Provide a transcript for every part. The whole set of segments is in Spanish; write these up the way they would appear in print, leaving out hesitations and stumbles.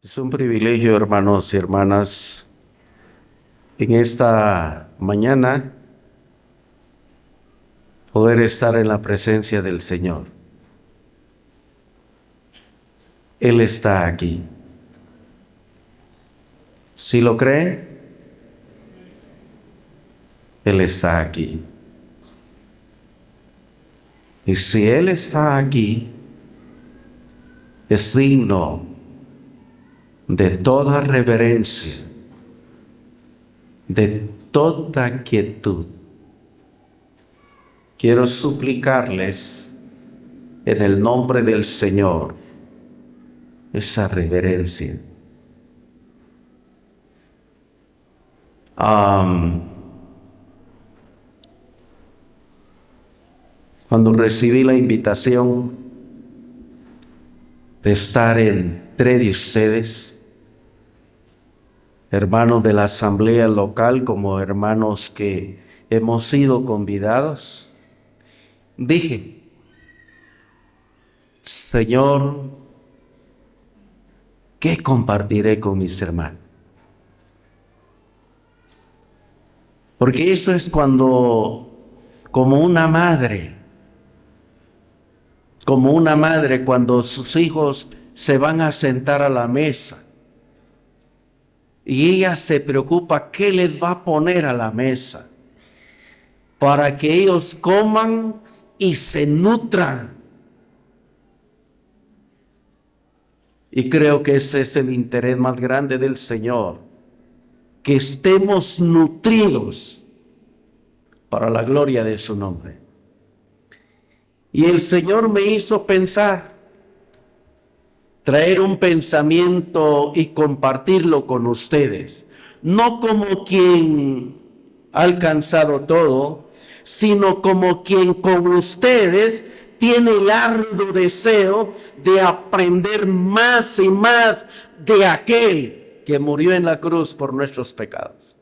Es un privilegio, hermanos y hermanas, en esta mañana poder estar en la presencia del Señor. Él está aquí. Si lo cree, Él está aquí. Y si Él está aquí, es digno de toda reverencia, de toda quietud. Quiero suplicarles en el nombre del Señor esa reverencia. Cuando recibí la invitación de estar entre de ustedes, hermanos de la asamblea local como hermanos que hemos sido convidados, dije, Señor, ¿qué compartiré con mis hermanos? Porque eso es cuando, como una madre cuando sus hijos se van a sentar a la mesa y ella se preocupa qué les va a poner a la mesa para que ellos coman y se nutran. Y creo que ese es el interés más grande del Señor, que estemos nutridos para la gloria de su nombre. Y el Señor me hizo pensar, traer un pensamiento y compartirlo con ustedes, no como quien ha alcanzado todo, sino como quien con ustedes tiene el arduo deseo de aprender más y más de aquel que murió en la cruz por nuestros pecados.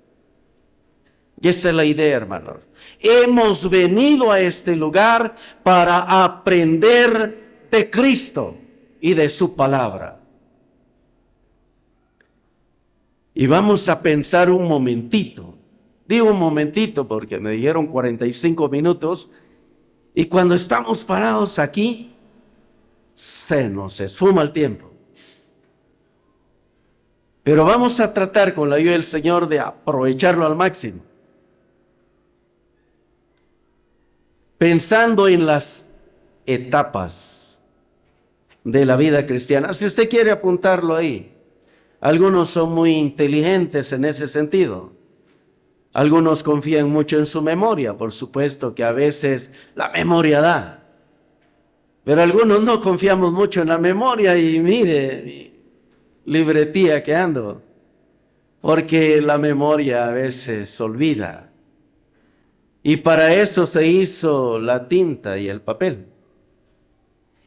Y esa es la idea, hermanos. Hemos venido a este lugar para aprender de Cristo y de su palabra. Y vamos a pensar un momentito. Digo un momentito porque me dieron 45 minutos. Y cuando estamos parados aquí, se nos esfuma el tiempo. Pero vamos a tratar con la ayuda del Señor de aprovecharlo al máximo. Pensando en las etapas de la vida cristiana. Si usted quiere apuntarlo ahí. Algunos son muy inteligentes en ese sentido. Algunos confían mucho en su memoria, por supuesto que a veces la memoria da. Pero algunos no confiamos mucho en la memoria y mire, mi libretía que ando, porque la memoria a veces olvida. Y para eso se hizo la tinta y el papel.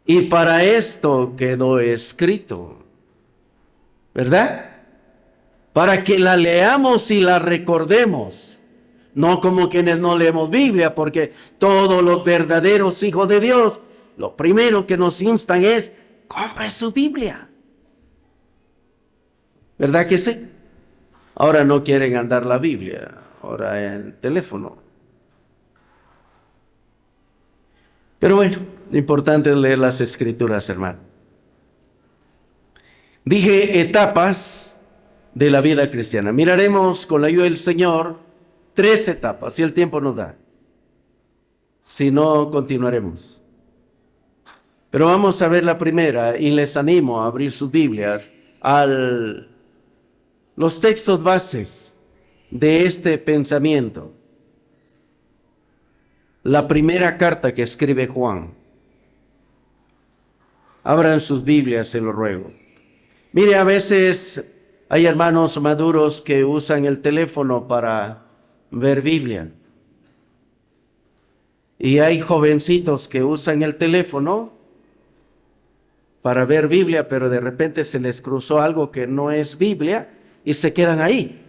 Y para esto quedó escrito, ¿verdad? Para que la leamos y la recordemos. No como quienes no leemos Biblia, porque todos los verdaderos hijos de Dios, lo primero que nos instan es, compre su Biblia. ¿Verdad que sí? Ahora no quieren andar la Biblia, ahora el teléfono. Pero bueno, lo importante es leer las Escrituras, hermano. Dije etapas de la vida cristiana. Miraremos con la ayuda del Señor 3 etapas, si el tiempo nos da. Si no, continuaremos. Pero vamos a ver la primera y les animo a abrir sus Biblias a los textos bases de este pensamiento. La primera carta que escribe Juan. Abran sus Biblias, se lo ruego. Mire, a veces hay hermanos maduros que usan el teléfono para ver Biblia. Y hay jovencitos que usan el teléfono para ver Biblia, pero de repente se les cruzó algo que no es Biblia y se quedan ahí.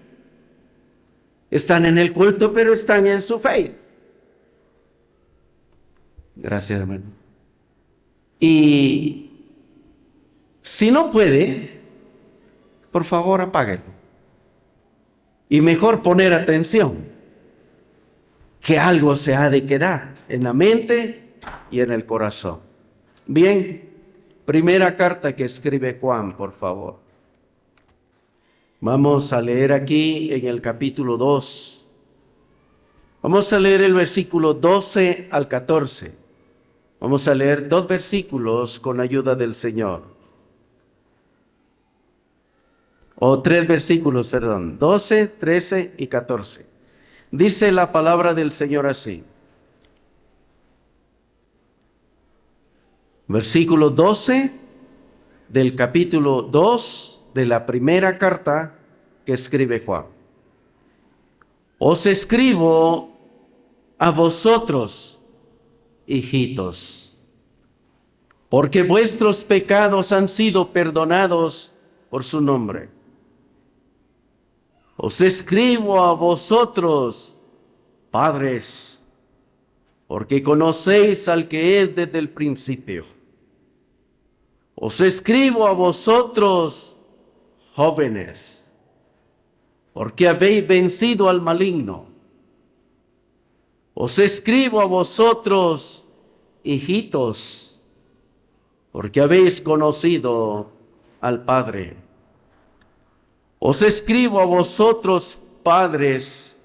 Están en el culto, pero están en su fe. Gracias, hermano. Y si no puede, por favor apáguelo. Y mejor poner atención, que algo se ha de quedar en la mente y en el corazón. Bien, primera carta que escribe Juan, por favor. Vamos a leer aquí en el capítulo 2. Vamos a leer el versículo 12 al 14. Vamos a leer 2 versículos con ayuda del Señor. O 3 versículos, perdón. 12, 13 y 14. Dice la palabra del Señor así. Versículo 12 del capítulo 2 de la primera carta que escribe Juan. Os escribo a vosotros, hijitos, porque vuestros pecados han sido perdonados por su nombre. Os escribo a vosotros, padres, porque conocéis al que es desde el principio. Os escribo a vosotros, jóvenes, porque habéis vencido al maligno. Os escribo a vosotros, hijitos, porque habéis conocido al Padre. Os escribo a vosotros, padres,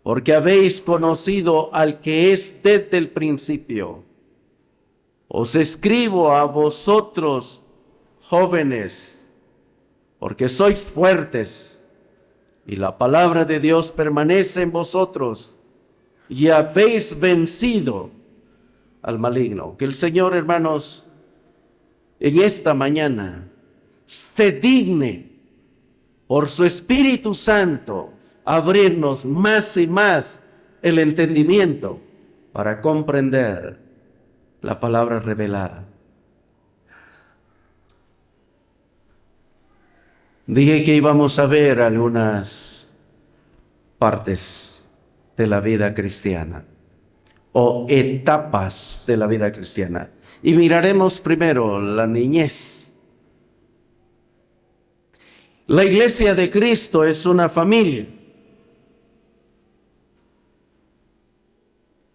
porque habéis conocido al que es desde el principio. Os escribo a vosotros, jóvenes, porque sois fuertes, y la palabra de Dios permanece en vosotros, y habéis vencido al maligno. Que el Señor, hermanos, en esta mañana se digne por su Espíritu Santo abrirnos más y más el entendimiento para comprender la palabra revelada. Dije que íbamos a ver algunas partes de la vida cristiana o etapas de la vida cristiana. Y miraremos primero la niñez. La iglesia de Cristo es una familia.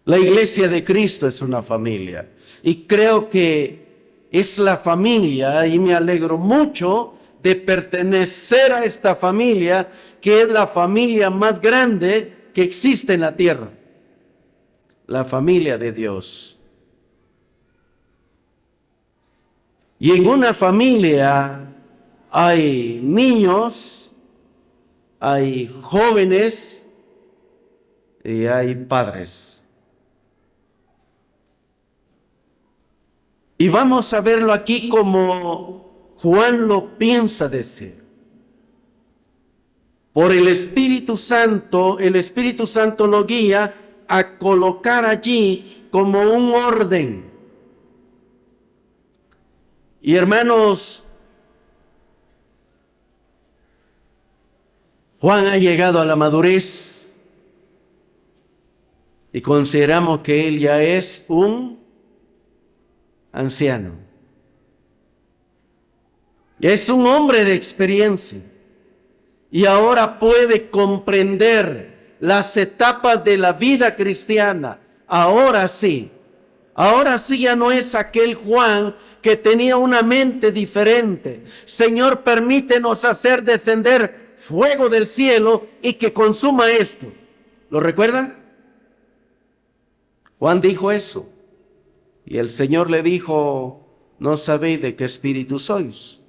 La iglesia de Cristo es una familia. Y creo que es la familia, y me alegro mucho de pertenecer a esta familia, que es la familia más grande que existe en la tierra. La familia de Dios. Y en una familia hay niños, hay jóvenes y hay padres. Y vamos a verlo aquí como Juan lo piensa decir. Por el Espíritu Santo lo guía a colocar allí como un orden. Y hermanos, Juan ha llegado a la madurez y consideramos que él ya es un anciano. Es un hombre de experiencia y ahora puede comprender las etapas de la vida cristiana. Ahora sí ya no es aquel Juan que tenía una mente diferente. Señor, permítenos hacer descender fuego del cielo y que consuma esto. ¿Lo recuerdan? Juan dijo eso. Y el Señor le dijo, no sabéis de qué espíritu sois,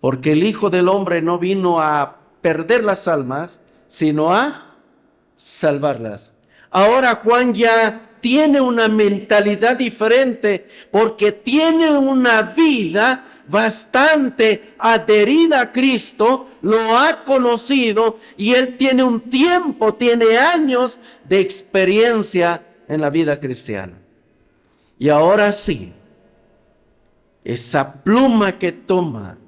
porque el Hijo del Hombre no vino a perder las almas, sino a salvarlas. Ahora Juan ya tiene una mentalidad diferente, porque tiene una vida bastante adherida a Cristo, lo ha conocido y él tiene un tiempo, tiene años de experiencia en la vida cristiana. Y ahora sí, esa pluma que toma,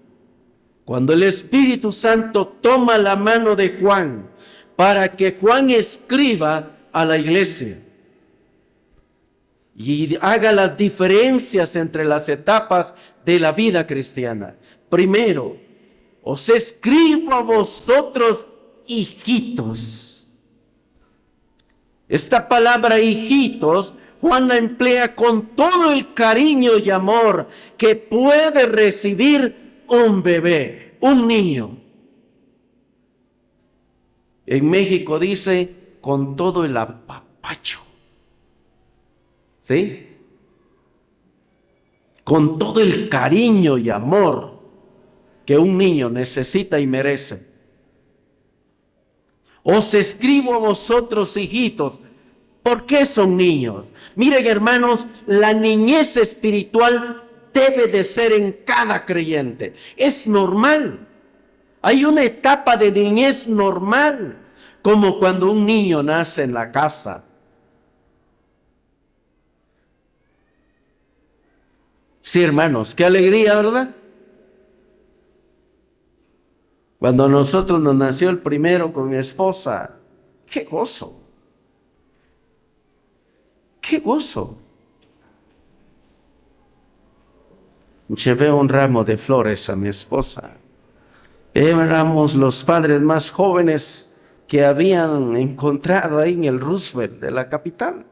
cuando el Espíritu Santo toma la mano de Juan para que Juan escriba a la iglesia y haga las diferencias entre las etapas de la vida cristiana. Primero, os escribo a vosotros, hijitos. Esta palabra hijitos, Juan la emplea con todo el cariño y amor que puede recibir un bebé, un niño. En México dice con todo el apapacho. ¿Sí? Con todo el cariño y amor que un niño necesita y merece. Os escribo a vosotros, hijitos. ¿Por qué son niños? Miren, hermanos, la niñez espiritual debe de ser en cada creyente. Es normal. Hay una etapa de niñez normal, como cuando un niño nace en la casa. Sí, hermanos, qué alegría, ¿verdad? Cuando a nosotros nos nació el primero con mi esposa, qué gozo. ¡Qué gozo! Llevé un ramo de flores a mi esposa. Éramos los padres más jóvenes que habían encontrado ahí en el Roosevelt de la capital.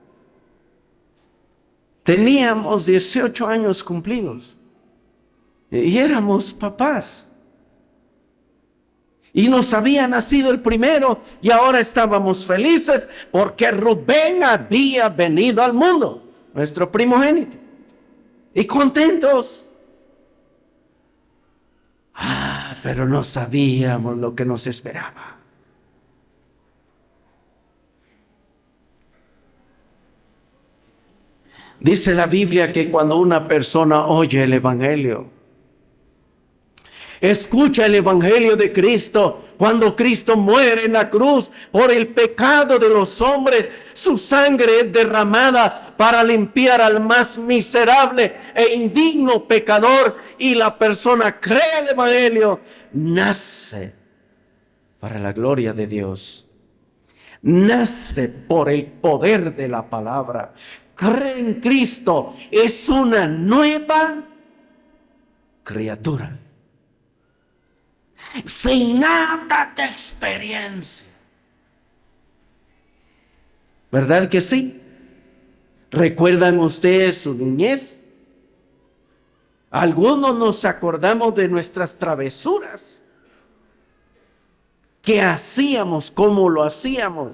Teníamos 18 años cumplidos y éramos papás. Y nos había nacido el primero y ahora estábamos felices porque Rubén había venido al mundo, nuestro primogénito, y contentos. Pero no sabíamos lo que nos esperaba. Dice la Biblia que cuando una persona oye el Evangelio, escucha el Evangelio de Cristo, cuando Cristo muere en la cruz por el pecado de los hombres, su sangre es derramada para limpiar al más miserable e indigno pecador, y la persona cree el Evangelio, nace para la gloria de Dios, nace por el poder de la palabra, cree en Cristo, es una nueva criatura. Sin nada de experiencia. ¿Verdad que sí? ¿Recuerdan ustedes su niñez? Algunos nos acordamos de nuestras travesuras. ¿Qué hacíamos? ¿Cómo lo hacíamos?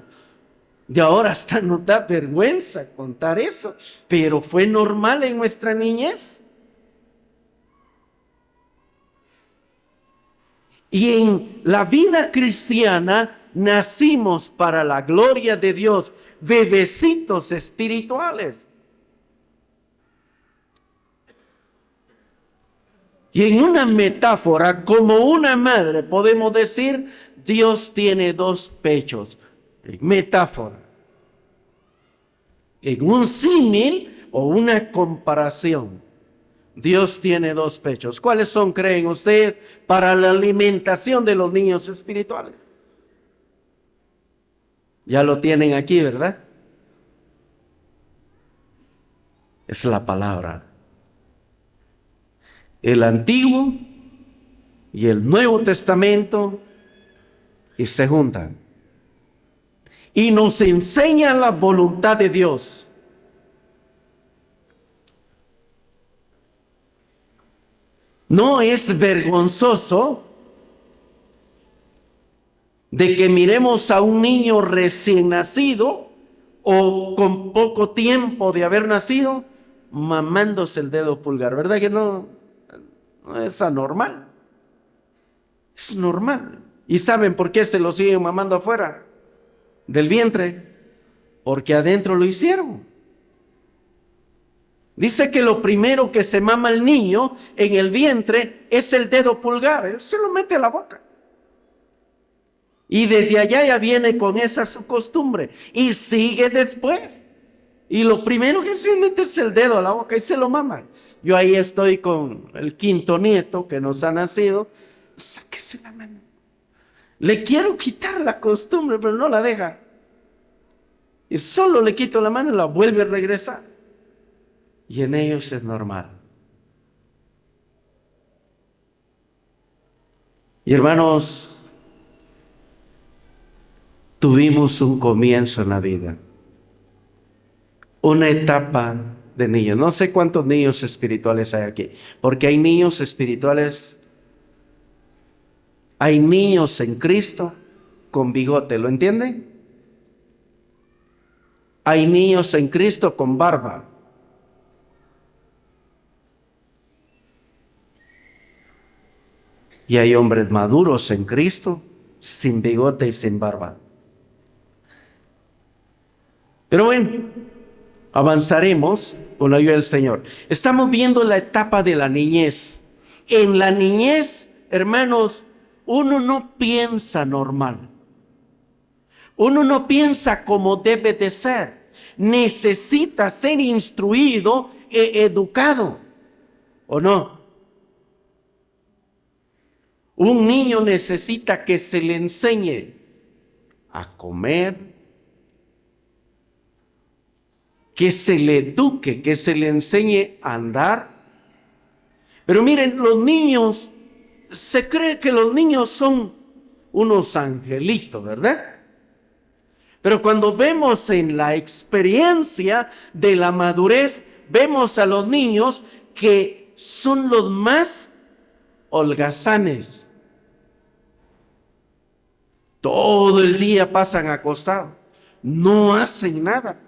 De ahora hasta nos da vergüenza contar eso, pero fue normal en nuestra niñez. Y en la vida cristiana nacimos para la gloria de Dios, bebecitos espirituales. Y en una metáfora, como una madre, podemos decir, Dios tiene dos pechos. Metáfora. En un símil o una comparación. Dios tiene dos pechos. ¿Cuáles son, creen ustedes, para la alimentación de los niños espirituales? Ya lo tienen aquí, ¿verdad? Es la palabra. El Antiguo y el Nuevo Testamento y se juntan. Y nos enseñan la voluntad de Dios. No es vergonzoso de que miremos a un niño recién nacido o con poco tiempo de haber nacido mamándose el dedo pulgar. ¿Verdad que no es anormal? Es normal. ¿Y saben por qué se lo siguen mamando afuera del vientre? Porque adentro lo hicieron. Dice que lo primero que se mama el niño en el vientre es el dedo pulgar. Él se lo mete a la boca. Y desde allá ya viene con esa su costumbre. Y sigue después. Y lo primero que se mete es el dedo a la boca y se lo maman. Yo ahí estoy con el quinto nieto que nos ha nacido. Sáquese la mano. Le quiero quitar la costumbre, pero no la deja. Y solo le quito la mano y la vuelve a regresar. Y en ellos es normal. Y hermanos, tuvimos un comienzo en la vida, una etapa de niños. No sé cuántos niños espirituales hay aquí, porque hay niños espirituales, hay niños en Cristo con bigote, ¿lo entienden? Hay niños en Cristo con barba. Y hay hombres maduros en Cristo sin bigote y sin barba. Pero bueno, avanzaremos con la ayuda del Señor. Estamos viendo la etapa de la niñez. En la niñez, hermanos, uno no piensa normal. Uno no piensa como debe de ser. Necesita ser instruido e educado, ¿o no? Un niño necesita que se le enseñe a comer, que se le eduque, que se le enseñe a andar. Pero miren, los niños, se cree que los niños son unos angelitos, ¿verdad? Pero cuando vemos en la experiencia de la madurez, vemos a los niños que son los más holgazanes. Todo el día pasan acostados, no hacen nada.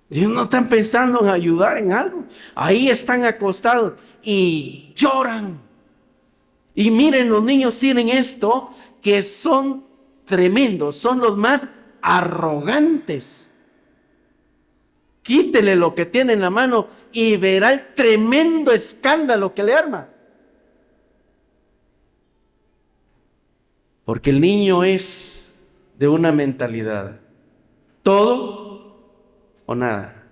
Ellos no están pensando en ayudar en algo. Ahí están acostados y lloran. Y miren, los niños tienen esto, que son tremendos, son los más arrogantes. Quítele lo que tiene en la mano y verá el tremendo escándalo que le arma. Porque el niño es de una mentalidad: todo o nada.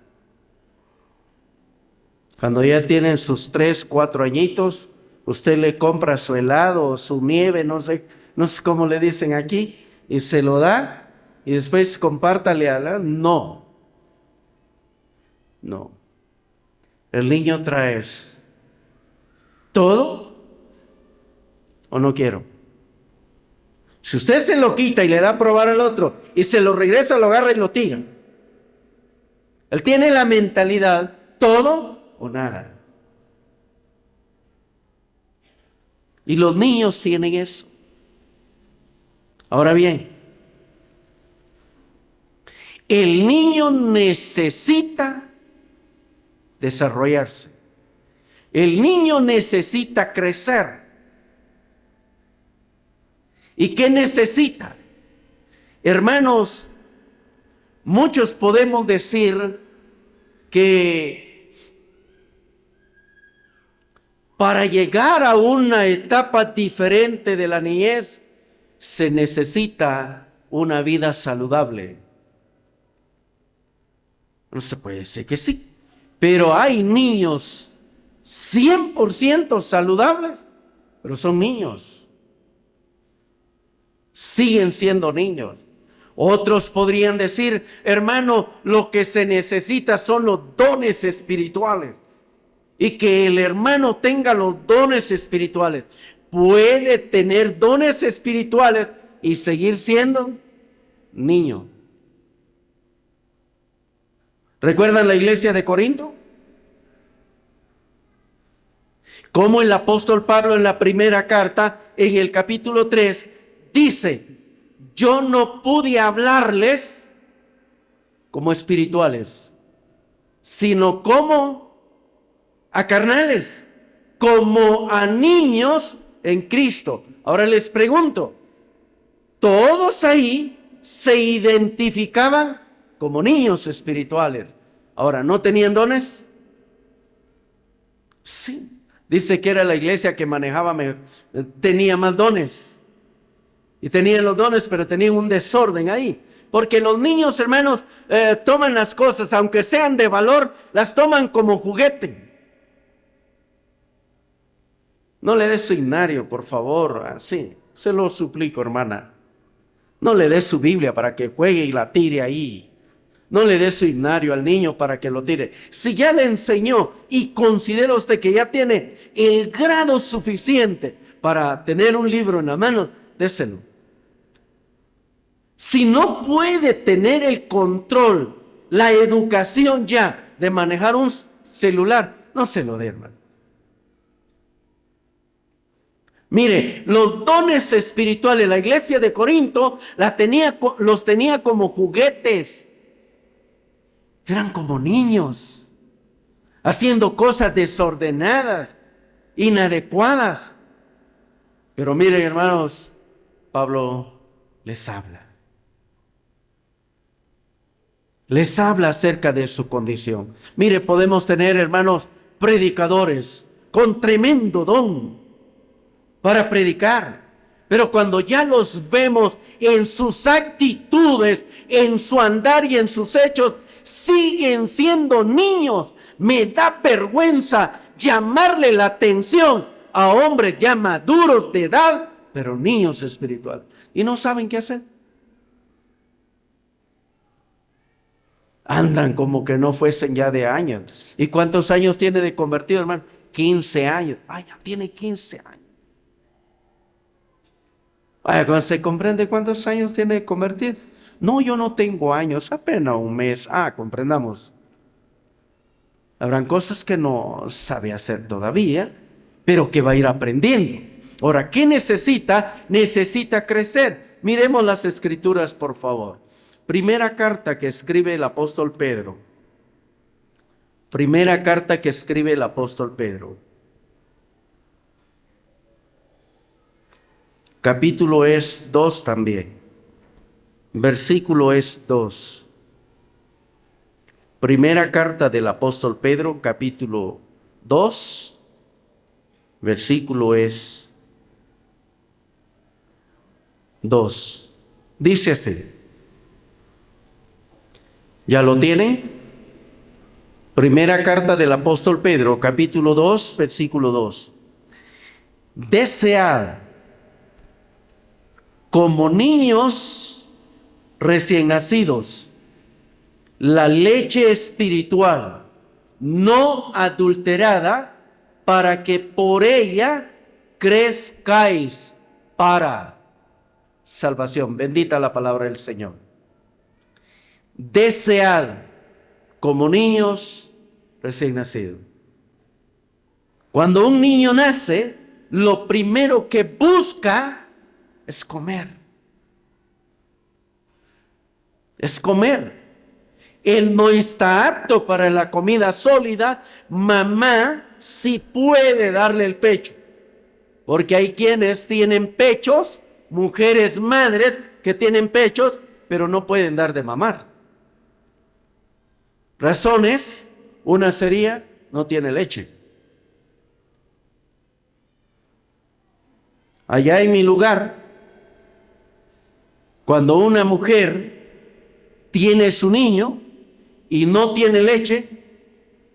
Cuando ya tienen sus 3, 4 añitos, usted le compra su helado o su nieve, no sé cómo le dicen aquí, y se lo da, y después compártale a la... No. El niño trae todo o no quiero. Si usted se lo quita y le da a probar al otro y se lo regresa, lo agarra y lo tira. Él tiene la mentalidad todo o nada. Y los niños tienen eso. Ahora bien, el niño necesita desarrollarse. El niño necesita crecer. ¿Y qué necesita? Hermanos, muchos podemos decir que para llegar a una etapa diferente de la niñez se necesita una vida saludable. No se puede decir que sí, pero hay niños 100% saludables, pero son niños. Siguen siendo niños. Otros podrían decir: hermano, lo que se necesita son los dones espirituales. Y que el hermano tenga los dones espirituales. Puede tener dones espirituales y seguir siendo niño. ¿Recuerdan la iglesia de Corinto? Como el apóstol Pablo en la primera carta, en el capítulo 3, dice: yo no pude hablarles como espirituales, sino como a carnales, como a niños en Cristo. Ahora les pregunto, todos ahí se identificaban como niños espirituales. Ahora, ¿no tenían dones? Sí. Dice que era la iglesia que manejaba, tenía más dones. Y tenían los dones, pero tenían un desorden ahí. Porque los niños, hermanos, toman las cosas, aunque sean de valor, las toman como juguete. No le des su himnario, por favor, así. Se lo suplico, hermana. No le des su Biblia para que juegue y la tire ahí. No le dé su himnario al niño para que lo tire. Si ya le enseñó y considera usted que ya tiene el grado suficiente para tener un libro en la mano, déselo. Si no puede tener el control, la educación ya de manejar un celular, no se lo dé, hermano. Mire, los dones espirituales, la iglesia de Corinto los tenía como juguetes. Eran como niños, haciendo cosas desordenadas, inadecuadas. Pero miren, hermanos, Pablo les habla. Les habla acerca de su condición. Mire, podemos tener, hermanos, predicadores con tremendo don para predicar. Pero cuando ya los vemos en sus actitudes, en su andar y en sus hechos, siguen siendo niños. Me da vergüenza llamarle la atención a hombres ya maduros de edad, pero niños espirituales. Y no saben qué hacer. Andan como que no fuesen ya de años. ¿Y cuántos años tiene de convertido, hermano? 15 años. Ay, ya tiene 15 años. Vaya, ¿se comprende cuántos años tiene de convertido? No, yo no tengo años, apenas un mes. Comprendamos. Habrán cosas que no sabe hacer todavía, pero que va a ir aprendiendo. Ahora, ¿qué necesita? Necesita crecer. Miremos las escrituras, por favor. Primera carta que escribe el apóstol Pedro. Primera carta que escribe el apóstol Pedro. Capítulo es 2 también. Versículo es 2. Primera carta del apóstol Pedro, capítulo 2. Versículo es 2. Dice así. ¿Ya lo tienen? Primera carta del apóstol Pedro, capítulo 2, versículo 2. Desead como niños recién nacidos la leche espiritual no adulterada, para que por ella crezcáis para salvación. Bendita la palabra del Señor. Desead como niños recién nacidos. Cuando un niño nace, lo primero que busca es comer. Es comer. Él no está apto para la comida sólida. Mamá sí puede darle el pecho. Porque hay quienes tienen pechos, mujeres madres que tienen pechos, pero no pueden dar de mamar. Razones, una sería, no tiene leche. Allá en mi lugar, cuando una mujer tiene su niño y no tiene leche,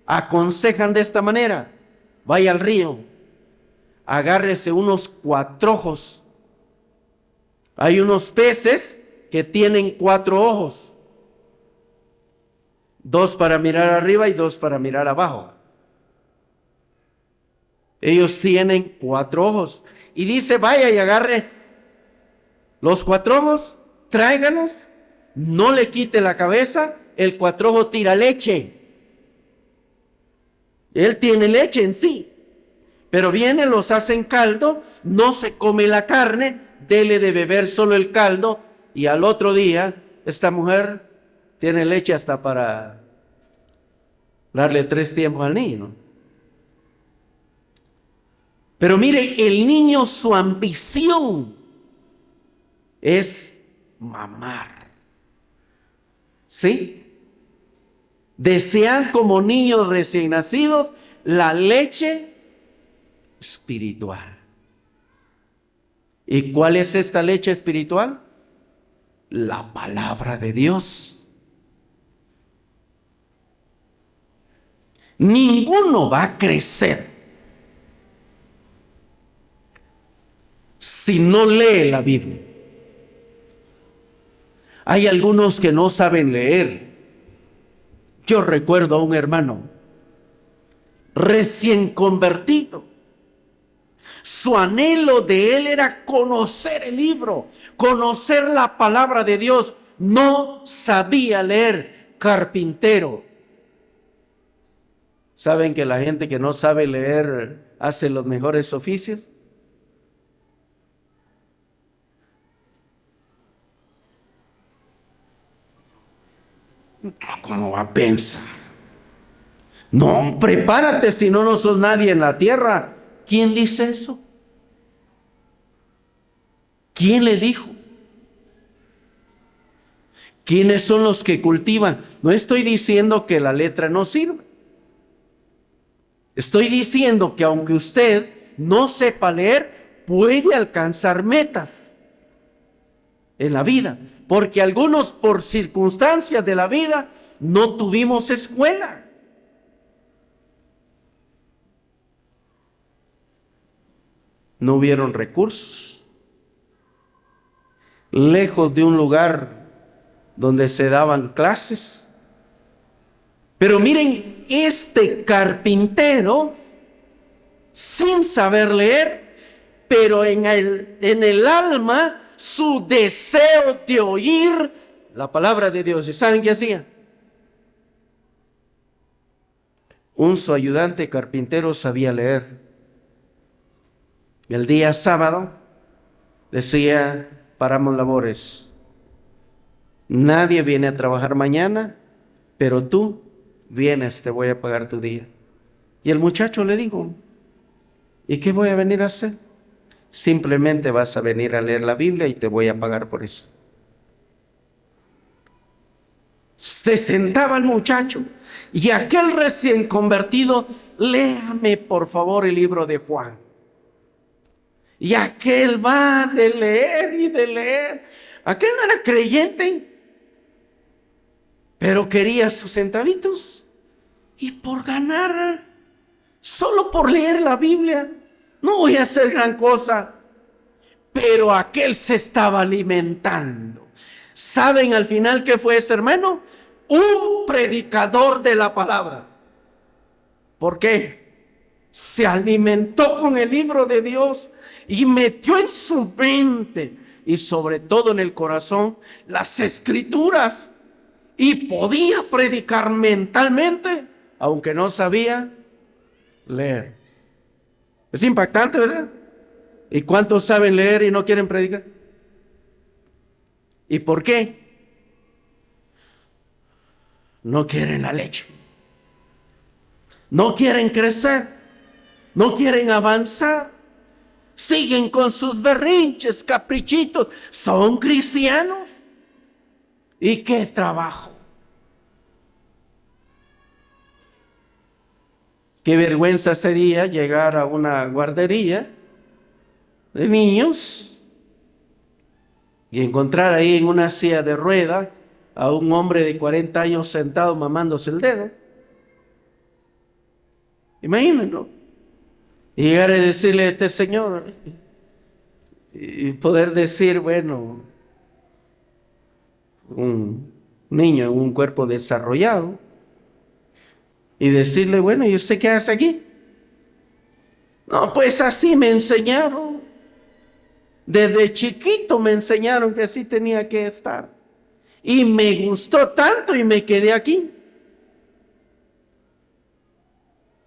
aconsejan de esta manera: vaya al río, agárrese unos cuatrojos. Hay unos peces que tienen 4 ojos, 2 para mirar arriba y 2 para mirar abajo. Ellos tienen 4 ojos. Y dice, vaya y agarre los 4 ojos, tráiganos, no le quite la cabeza, el 4 ojos tira leche. Él tiene leche en sí. Pero vienen, los hacen caldo, no se come la carne, dele de beber solo el caldo, y al otro día esta mujer tiene leche hasta para darle 3 tiempos al niño. Pero mire, el niño, su ambición es mamar. ¿Sí? Desean como niños recién nacidos la leche espiritual. ¿Y cuál es esta leche espiritual? La palabra de Dios. Ninguno va a crecer si no lee la Biblia. Hay algunos que no saben leer, Yo recuerdo a un hermano recién convertido. Su anhelo de él era conocer el libro, conocer la palabra de Dios. No sabía leer, carpintero. ¿Saben que la gente que no sabe leer hace los mejores oficios? ¿Cómo va a pensar? No, prepárate, si no, no sos nadie en la tierra. ¿Quién dice eso? ¿Quién le dijo? ¿Quiénes son los que cultivan? No estoy diciendo que la letra no sirve. Estoy diciendo que aunque usted no sepa leer, puede alcanzar metas en la vida. Porque algunos, por circunstancias de la vida, no tuvimos escuela. No hubieron recursos. Lejos de un lugar donde se daban clases. Pero miren, este carpintero, sin saber leer, pero en el alma, su deseo de oír la palabra de Dios. ¿Y saben qué hacía? Su ayudante carpintero sabía leer. El día sábado decía: paramos labores. Nadie viene a trabajar mañana, pero tú vienes, te voy a pagar tu día. Y el muchacho le dijo: ¿y qué voy a venir a hacer? Simplemente vas a venir a leer la Biblia y te voy a pagar por eso. Se sentaba el muchacho y aquel recién convertido: léame por favor el libro de Juan. Y aquel va de leer y de leer. Aquel no era creyente, pero quería sus centavitos. Y por ganar, solo por leer la Biblia, no voy a hacer gran cosa. Pero aquel se estaba alimentando. ¿Saben al final qué fue ese hermano? Un predicador de la palabra. ¿Por qué? Se alimentó con el libro de Dios y metió en su mente y sobre todo en el corazón las escrituras, y podía predicar mentalmente aunque no sabía leer. Es impactante, ¿verdad? ¿Y cuántos saben leer y no quieren predicar? ¿Y por qué? No quieren la leche. No quieren crecer. No quieren avanzar. Siguen con sus berrinches, caprichitos. Son cristianos. ¿Y qué trabajo? Qué vergüenza sería llegar a una guardería de niños y encontrar ahí en una silla de rueda a un hombre de 40 años sentado mamándose el dedo. Imagínenlo. Y llegar a decirle a este señor y poder decir: bueno, un niño en un cuerpo desarrollado, y decirle: bueno, ¿y usted qué hace aquí? No, pues así me enseñaron. Desde chiquito me enseñaron que así tenía que estar. Y me gustó tanto y me quedé aquí.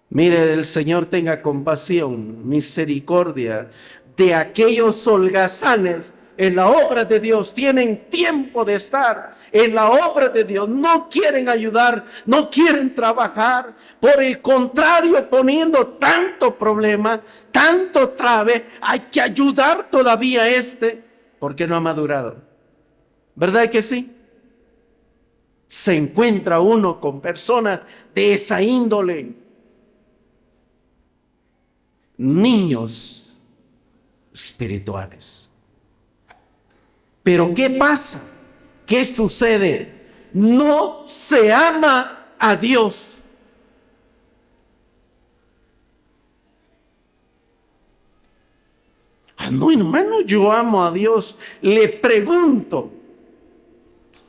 Mire, el Señor tenga compasión, misericordia de aquellos holgazanes en la obra de Dios. Tienen tiempo de estar en la obra de Dios. No quieren ayudar, no quieren trabajar. Por el contrario, poniendo tanto problema, tanto trave, hay que ayudar todavía a porque no ha madurado. ¿Verdad que sí? Se encuentra uno con personas de esa índole. Niños espirituales. Pero ¿qué pasa? ¿Qué sucede? No se ama a Dios. No, hermano, yo amo a Dios. Le pregunto: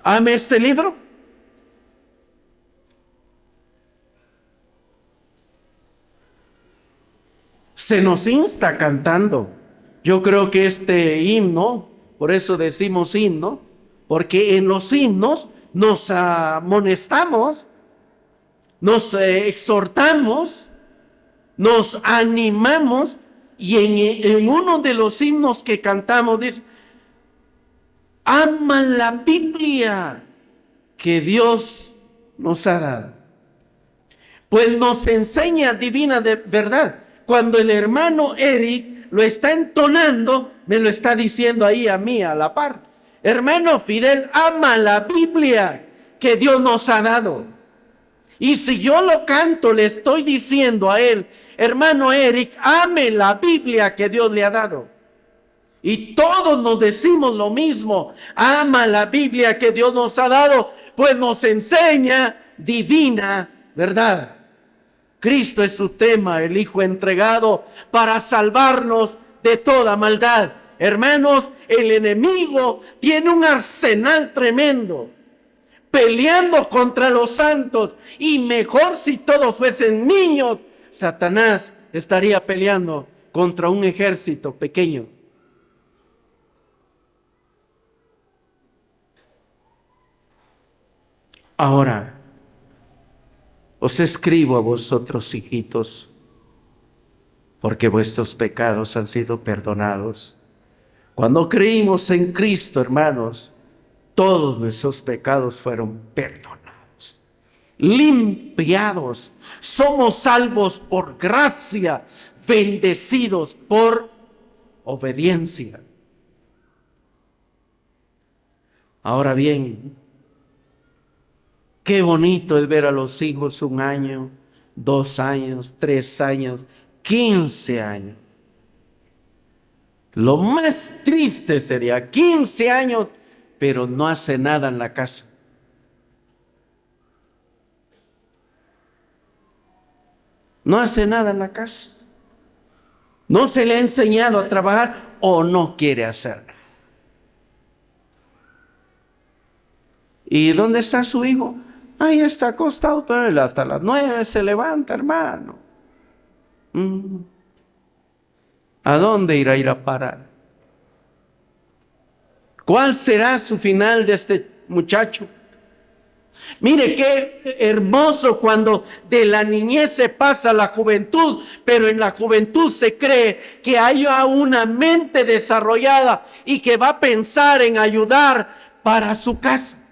¿ama este libro? Se nos insta cantando. Yo creo que este himno, por eso decimos himno, porque en los himnos nos amonestamos, nos exhortamos, nos animamos, y en uno de los himnos que cantamos dice: ama la Biblia que Dios nos ha dado. Pues nos enseña divina de verdad. Cuando el hermano Eric lo está entonando, me lo está diciendo ahí a mí a la par: hermano Fidel, ama la Biblia que Dios nos ha dado. Y si yo lo canto, le estoy diciendo a él: hermano Eric, ame la Biblia que Dios le ha dado. Y todos nos decimos lo mismo: ama la Biblia que Dios nos ha dado, pues nos enseña divina verdad. Cristo es su tema, el Hijo entregado para salvarnos de toda maldad. Hermanos, el enemigo tiene un arsenal tremendo, peleando contra los santos, y mejor si todos fuesen niños, Satanás estaría peleando contra un ejército pequeño. Ahora, os escribo a vosotros, hijitos, porque vuestros pecados han sido perdonados. Cuando creímos en Cristo, hermanos, todos nuestros pecados fueron perdonados, limpiados. Somos salvos por gracia, bendecidos por obediencia. Ahora bien, qué bonito es ver a los hijos 1 año, 2 años, 3 años, 15 años. Lo más triste sería 15 años, pero no hace nada en la casa. No hace nada en la casa. No se le ha enseñado a trabajar o no quiere hacer nada. ¿Y dónde está su hijo? Ahí está acostado, pero él hasta las 9 se levanta, hermano. ¿A dónde irá a ir a parar? ¿Cuál será su final de este muchacho? Mire qué hermoso cuando de la niñez se pasa a la juventud, pero en la juventud se cree que hay una mente desarrollada y que va a pensar en ayudar para su casa.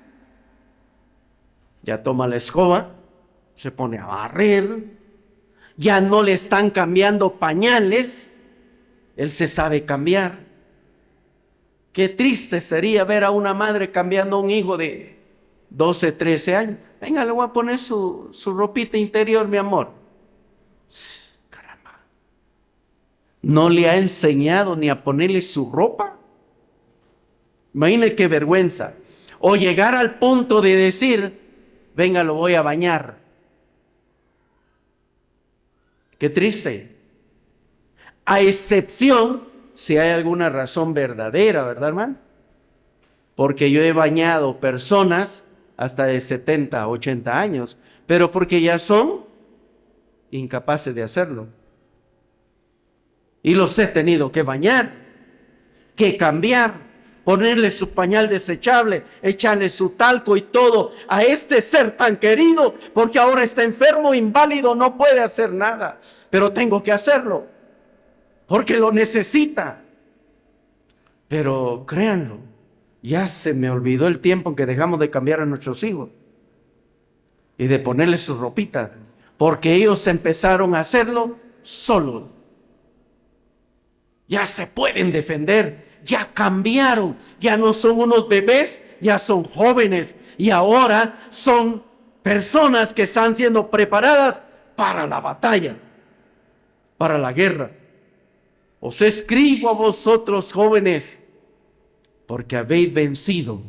Ya toma la escoba, se pone a barrer, ya no le están cambiando pañales, él se sabe cambiar. Qué triste sería ver a una madre cambiando a un hijo de 12, 13 años. Venga, le voy a poner su ropita interior, mi amor. Caramba. ¿No le ha enseñado ni a ponerle su ropa? Imagínese qué vergüenza. O llegar al punto de decir: venga, lo voy a bañar. Qué triste. A excepción si hay alguna razón verdadera, ¿verdad, hermano? Porque yo he bañado personas hasta de 70, 80 años, pero porque ya son incapaces de hacerlo. Y los he tenido que bañar, que cambiar, ponerle su pañal desechable, echarle su talco y todo a este ser tan querido, porque ahora está enfermo, inválido, no puede hacer nada, pero tengo que hacerlo porque lo necesita. Pero créanlo, ya se me olvidó el tiempo en que dejamos de cambiar a nuestros hijos y de ponerles su ropita, porque ellos empezaron a hacerlo solos. Ya se pueden defender, ya cambiaron, ya no son unos bebés, ya son jóvenes, y ahora son personas que están siendo preparadas para la batalla, para la guerra. Os escribo a vosotros, jóvenes, porque habéis vencido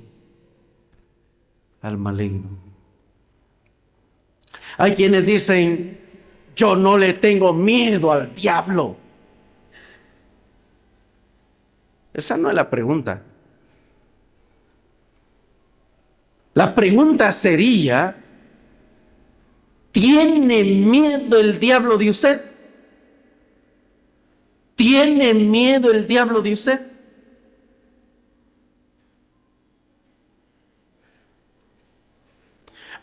al maligno. Hay quienes dicen: yo no le tengo miedo al diablo. Esa no es la pregunta. La pregunta sería: ¿tiene miedo el diablo de usted? ¿Tiene miedo el diablo de usted?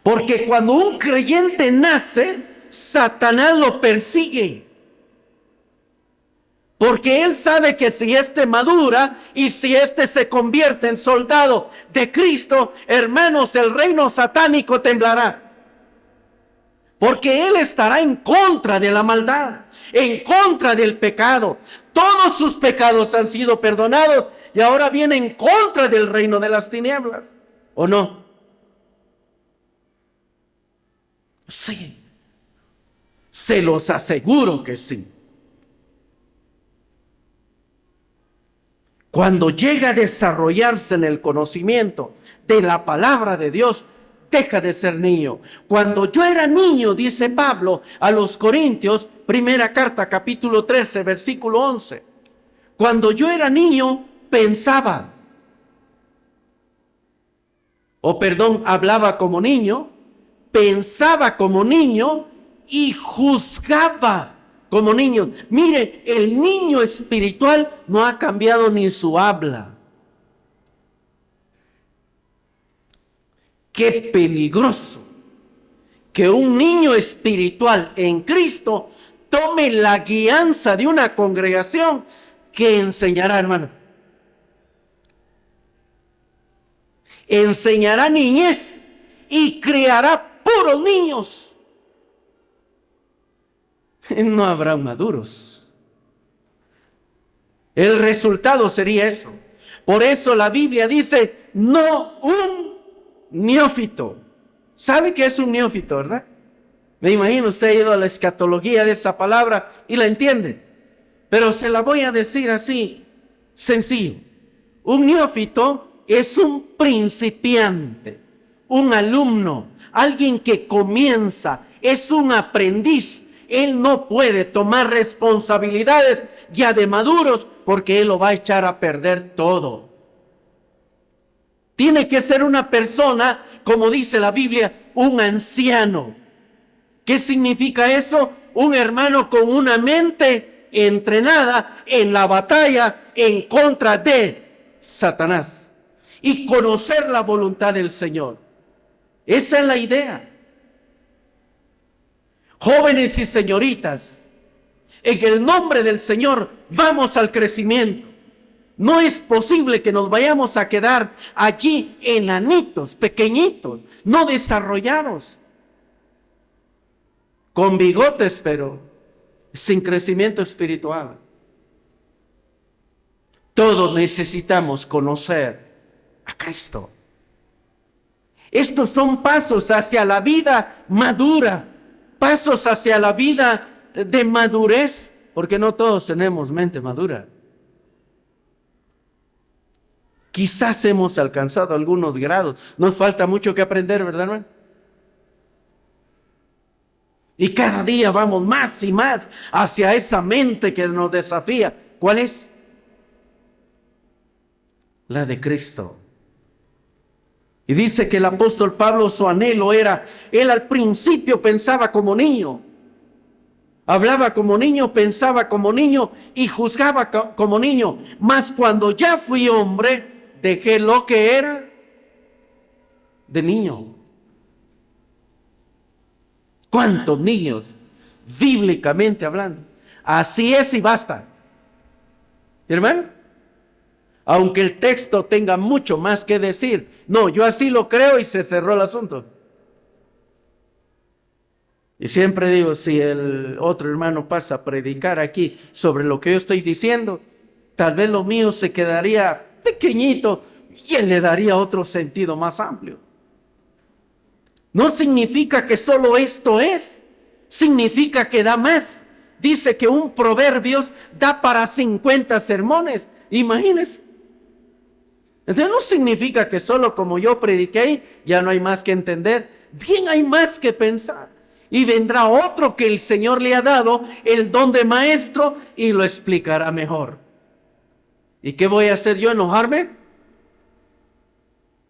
Porque cuando un creyente nace, Satanás lo persigue. Porque él sabe que si éste madura y si éste se convierte en soldado de Cristo, hermanos, el reino satánico temblará. Porque él estará en contra de la maldad, en contra del pecado. Todos sus pecados han sido perdonados y ahora viene en contra del reino de las tinieblas. ¿O no? Sí. Se los aseguro que sí. Cuando llega a desarrollarse en el conocimiento de la palabra de Dios, deja de ser niño. Cuando yo era niño, dice Pablo a los Corintios, primera carta, capítulo 13, versículo 11. Cuando yo era niño, hablaba como niño, pensaba como niño y juzgaba como niño. Mire, el niño espiritual no ha cambiado ni su habla. Qué peligroso que un niño espiritual en Cristo tome la guianza de una congregación que enseñará, hermano. Enseñará niñez y criará puros niños. No habrá maduros. El resultado sería eso. Por eso la Biblia dice, no un neófito. ¿Sabe qué es un neófito, verdad? Me imagino usted ha ido a la escatología de esa palabra y la entiende. Pero se la voy a decir así, sencillo. Un neófito es un principiante, un alumno, alguien que comienza, es un aprendiz. Él no puede tomar responsabilidades ya de maduros porque él lo va a echar a perder todo. Tiene que ser una persona, como dice la Biblia, un anciano. ¿Qué significa eso? Un hermano con una mente entrenada en la batalla en contra de Satanás y conocer la voluntad del Señor. Esa es la idea. Jóvenes y señoritas, en el nombre del Señor vamos al crecimiento. No es posible que nos vayamos a quedar allí enanitos, pequeñitos, no desarrollados, con bigotes, pero sin crecimiento espiritual. Todos necesitamos conocer a Cristo. Estos son pasos hacia la vida madura, pasos hacia la vida de madurez, porque no todos tenemos mente madura. Quizás hemos alcanzado algunos grados. Nos falta mucho que aprender, ¿verdad, hermano? Y cada día vamos más y más hacia esa mente que nos desafía. ¿Cuál es? La de Cristo. Y dice que el apóstol Pablo, su anhelo era, él al principio pensaba como niño. Hablaba como niño, pensaba como niño y juzgaba como niño. Mas cuando ya fui hombre, dejé lo que era de niño. ¿Cuántos niños, bíblicamente hablando? Así es y basta. Hermano, aunque el texto tenga mucho más que decir, no, yo así lo creo y se cerró el asunto. Y siempre digo, si el otro hermano pasa a predicar aquí sobre lo que yo estoy diciendo, tal vez lo mío se quedaría pequeñito y él le daría otro sentido más amplio. No significa que solo esto es, significa que da más. Dice que un proverbio da para 50 sermones, imagínense. Entonces no significa que solo como yo prediqué ya no hay más que entender, bien hay más que pensar. Y vendrá otro que el Señor le ha dado el don de maestro y lo explicará mejor. ¿Y qué voy a hacer yo? ¿Enojarme?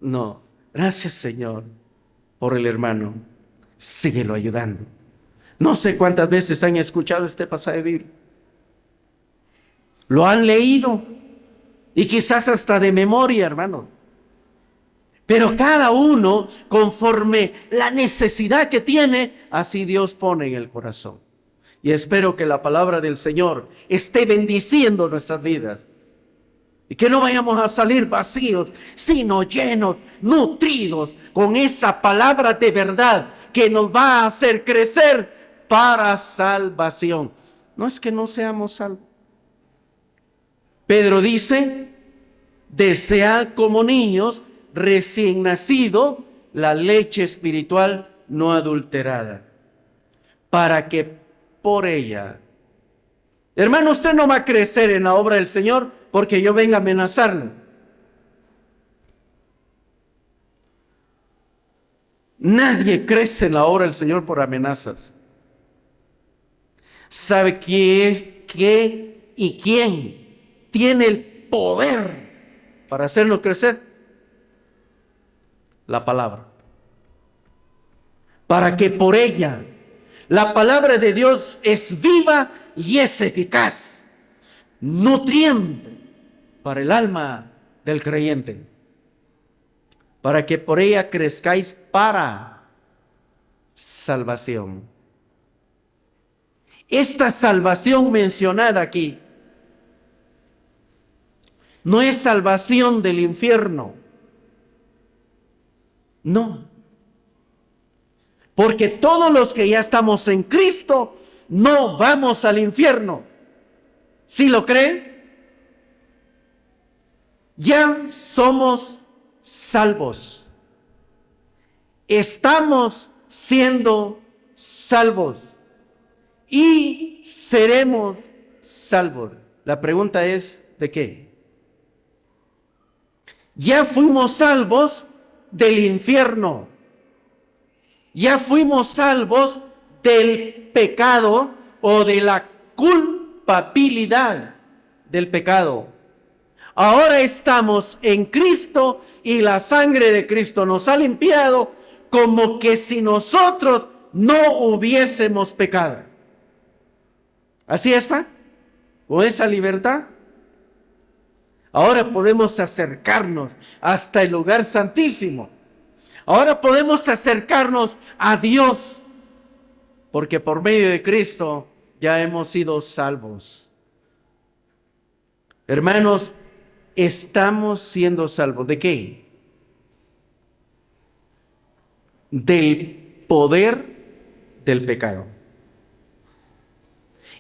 No, gracias Señor por el hermano. Síguelo ayudando. No sé cuántas veces han escuchado este pasaje bíblico. Lo han leído y quizás hasta de memoria, hermano. Pero cada uno, conforme la necesidad que tiene, así Dios pone en el corazón. Y espero que la palabra del Señor esté bendiciendo nuestras vidas. Y que no vayamos a salir vacíos, sino llenos, nutridos con esa palabra de verdad que nos va a hacer crecer para salvación. No es que no seamos salvos. Pedro dice, desead como niños recién nacido la leche espiritual no adulterada, para que por ella, hermano, usted no va a crecer en la obra del Señor porque yo venga a amenazarlo. Nadie crece en la obra del Señor por amenazas. ¿Sabe qué y quién tiene el poder para hacernos crecer? La palabra. Para que por ella, la palabra de Dios es viva y es eficaz, nutriente para el alma del creyente, para que por ella crezcáis para salvación. Esta salvación mencionada aquí no es salvación del infierno, no, porque todos los que ya estamos en Cristo no vamos al infierno. ¿Sí lo creen? Ya somos salvos. Estamos siendo salvos y seremos salvos. La pregunta es, ¿de qué? Ya fuimos salvos del infierno. Ya fuimos salvos del pecado o de la culpabilidad del pecado. Ahora estamos en Cristo y la sangre de Cristo nos ha limpiado como que si nosotros no hubiésemos pecado. ¿Así está? ¿O esa libertad? Ahora podemos acercarnos hasta el lugar santísimo. Ahora podemos acercarnos a Dios, porque por medio de Cristo ya hemos sido salvos. Hermanos, estamos siendo salvos. ¿De qué? Del poder del pecado.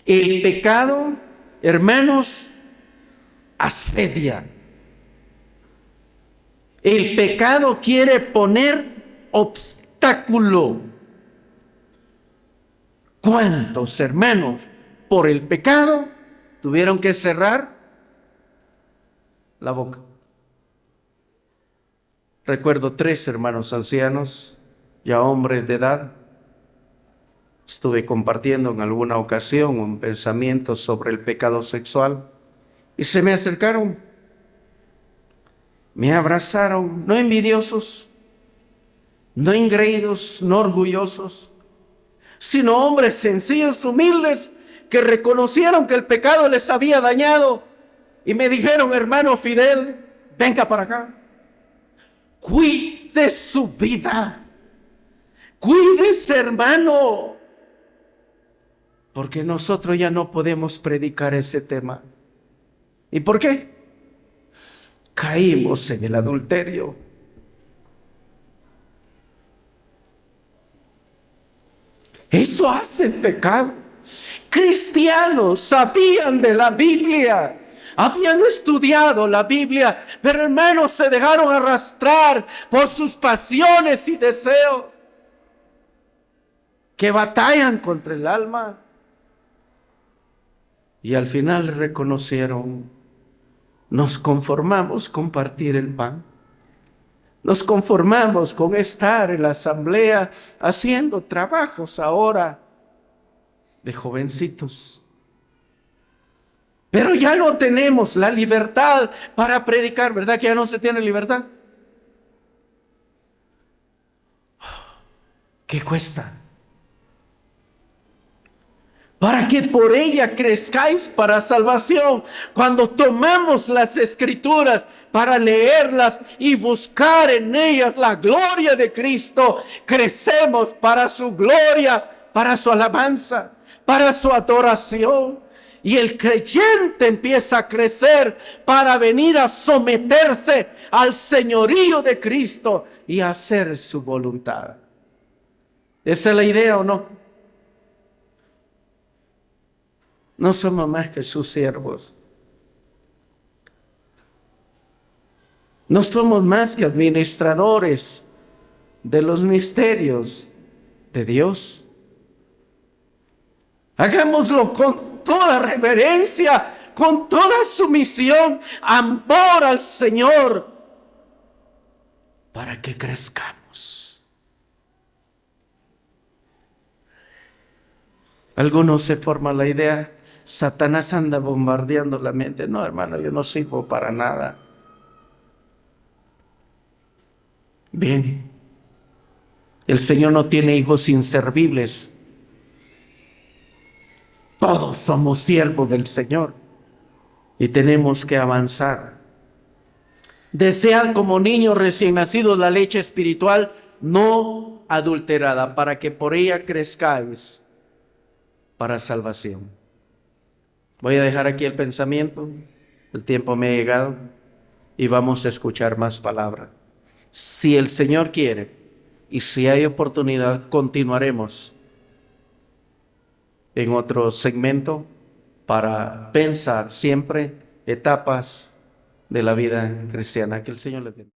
El pecado, hermanos, asedia. El pecado quiere poner obstáculo. ¿Cuántos hermanos por el pecado tuvieron que cerrar la boca? Recuerdo 3 hermanos ancianos, ya hombres de edad. Estuve compartiendo en alguna ocasión un pensamiento sobre el pecado sexual y se me acercaron, me abrazaron, no envidiosos, no engreídos, no orgullosos, sino hombres sencillos, humildes, que reconocieron que el pecado les había dañado y me dijeron: hermano Fidel, venga para acá, cuide su vida, cuídese, hermano, porque nosotros ya no podemos predicar ese tema. ¿Y por qué? Caímos en el adulterio. Eso hace el pecado. Cristianos sabían de la Biblia, habían estudiado la Biblia, pero hermanos, se dejaron arrastrar por sus pasiones y deseos que batallan contra el alma. Y al final reconocieron: nos conformamos con partir el pan. Nos conformamos con estar en la asamblea haciendo trabajos ahora de jovencitos. Pero ya no tenemos la libertad para predicar, ¿verdad que ya no se tiene libertad? ¿Qué cuesta? para que por ella crezcáis para salvación. Cuando tomamos las Escrituras para leerlas y buscar en ellas la gloria de Cristo, crecemos para su gloria, para su alabanza, para su adoración. Y el creyente empieza a crecer para venir a someterse al señorío de Cristo y a hacer su voluntad. ¿Esa es la idea o no? No somos más que sus siervos. No somos más que administradores de los misterios de Dios. Hagámoslo con toda reverencia, con toda sumisión, amor al Señor, para que crezcamos. Algunos se forman la idea, Satanás anda bombardeando la mente. No, hermano, yo no sirvo para nada. Bien, el Señor no tiene hijos inservibles. Todos somos siervos del Señor y tenemos que avanzar. Desead como niños recién nacidos la leche espiritual no adulterada, para que por ella crezcáis para salvación. Voy a dejar aquí el pensamiento, el tiempo me ha llegado y vamos a escuchar más palabras. Si el Señor quiere y si hay oportunidad, continuaremos en otro segmento para pensar siempre etapas de la vida cristiana. Que el Señor les bendiga.